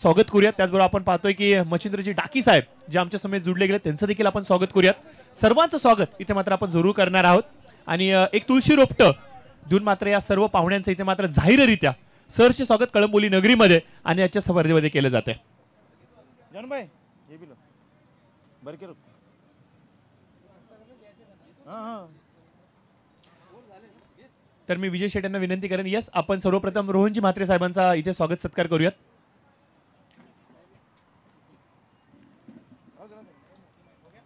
स्वागत करूयात. त्याचबरोबर आपण पाहतोय की मच्छिंद्रजी डाकी साहेब जे आमच्या समेत जुडले गेले त्यांचं देखील आपण स्वागत करूयात. सर्वांचं स्वागत इथे मात्र आपण जरूर करणार आहोत आणि एक तुळशी रोपटं देऊन मात्र या सर्व पाहुण्यांचं इथे मात्र जाहीररित्या सहर्ष स्वागत कळंबोली नगरीमध्ये आणि याच्या स्पर्धेमध्ये केलं जाते. जानभाई हे बिलो बरके रुक हां तर मी विजय शेट यांना विनंती करेन, यस आपण सर्वप्रथम रोहनजी म्हात्रे साहेबांचा इथे स्वागत सत्कार करूयात.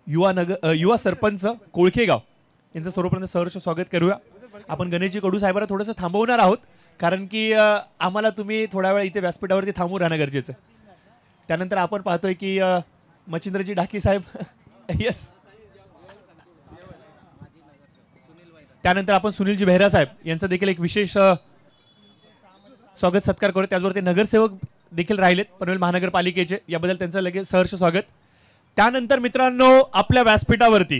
युवा सरपंच कोळखेगाव यांचं सर्वप्रथम सहर्ष स्वागत करूया. आपण गणेशजी कडू साहेबांना थोडंसं थांबवणार आहोत कारण की आम्हाला तुम्ही थोडा वेळ इथे व्यासपीठावरती थांबून राहणं गरजेचं. त्यानंतर आपण पाहतोय की मच्छिंद्रजी डाकी साहेब यस, त्यानंतर आपण सुनीलजी बेहरा साहेब यांचं देखील एक विशेष स्वागत सत्कार करू. त्याचबरोबर ते नगरसेवक देखील राहिलेत पनवेल महानगरपालिकेचे, याबद्दल त्यांचं लगेच सहर्ष स्वागत. त्यानंतर मित्रांनो आपल्या व्यासपीठावरती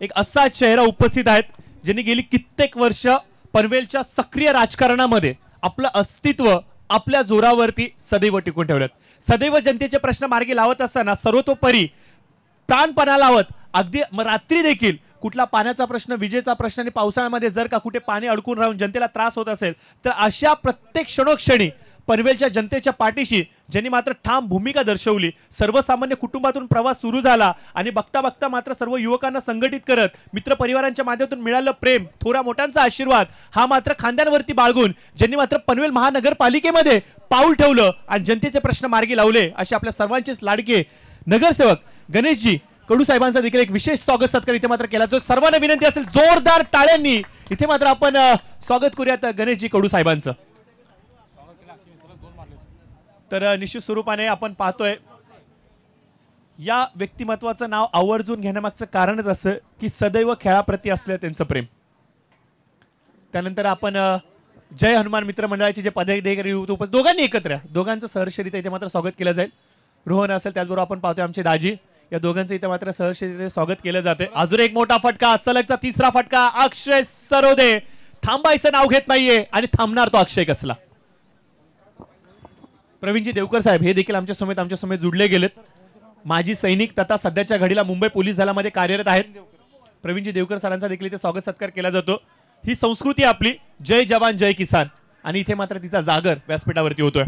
एक असा चेहरा उपस्थित आहेत ज्यांनी गेली कित्येक वर्ष पनवेलच्या सक्रिय राजकारणामध्ये आपलं अस्तित्व आपल्या जोरावरती सदैव टिकून ठेवलेत. सदैव जनतेचे प्रश्न मार्गी लावत असताना सर्वतोपरी प्राणपणा लावत अगदी रात्री देखील कुठला पाण्याचा प्रश्न, विजेचा प्रश्न आणि पावसाळ्यामध्ये जर का कुठे पाणी अडकून राहून जनतेला त्रास होत असेल तर अशा प्रत्येक क्षणोक्षणी पनवेलच्या जनतेच्या पाठीशी ज्यांनी मात्र ठाम भूमिका दर्शवली. सर्वसामान्य कुटुंबातून प्रवास सुरू झाला आणि बघता बघता मात्र सर्व युवकांना संघटित करत मित्रपरिवारांच्या माध्यमातून मिळालं प्रेम, थोरा मोठ्यांचा आशीर्वाद हा मात्र खांद्यांवरती बाळगून ज्यांनी मात्र पनवेल महानगरपालिकेमध्ये पाऊल ठेवलं आणि जनतेचे प्रश्न मार्गी लावले असे आपल्या सर्वांचेच लाडके नगरसेवक गणेशजी कडू साहेबांचा देखील एक विशेष स्वागत सत्कार इथे मात्र केला. जो सर्वांना विनंती असेल जोरदार टाळ्यांनी इथे मात्र आपण स्वागत करूयात गणेशजी कडू साहेबांचं. तर निश्चित स्वरूपाने आपण पाहतोय या व्यक्तिमत्वाचं नाव आवर्जून घेण्यामागचं कारणच असं की सदैव खेळाप्रती असलं त्यांचं प्रेम. त्यानंतर आपण जय हनुमान मित्र मंडळाचे जे पदाधिकारी दोघांनी एकत्र दोघांचं सहर्षरित्या इथे मात्र स्वागत केलं जाईल. रोहन असेल, त्याचबरोबर आपण पाहतोय आमचे दाजी, या दोघांचं इथे मात्र सहर्षरित्या स्वागत केलं जाते. अजून एक मोठा फटका, सलगचा तिसरा फटका, अक्षय सरोदे थांबायचं नाव घेत नाहीये आणि थांबणार तो अक्षय कसला. प्रवीणजी देवकर साहेब हे देखील आमच्या समेत जुडले गेलेत. माजी सैनिक तथा सध्याच्या घडीला मुंबई पोलीस दलामध्ये कार्यरत आहेत. प्रवीणजी देवकर सरांचा देखील इथे स्वागत सत्कार केला जातो. ही संस्कृती आपली, जय जवान जय किसान, आणि इथे मात्र तिचा जागर व्यासपीठावरती होतोय.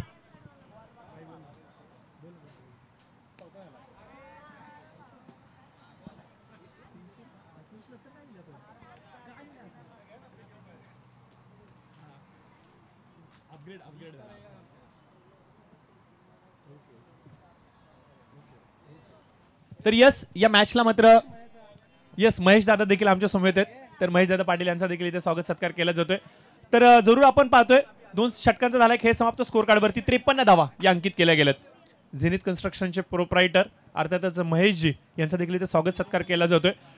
तर यस, या मॅचला मात्र यस महेश दादा देखील आमच्या समवेत आहेत. तर महेश दादा पाटील यांचा देखील इथे स्वागत सत्कार केला जातोय. तर जरूर आपण पाहतोय 2 षटकांचा झाला खेळ समाप्त. स्कोर कार्डवरती 53 धावा या अंकित केल्या गेल्यात. झेनिथ कन्स्ट्रक्शनचे प्रोप्रायटर अर्थातच महेशजी यांचा देखील इथे स्वागत सत्कार केला जातोय.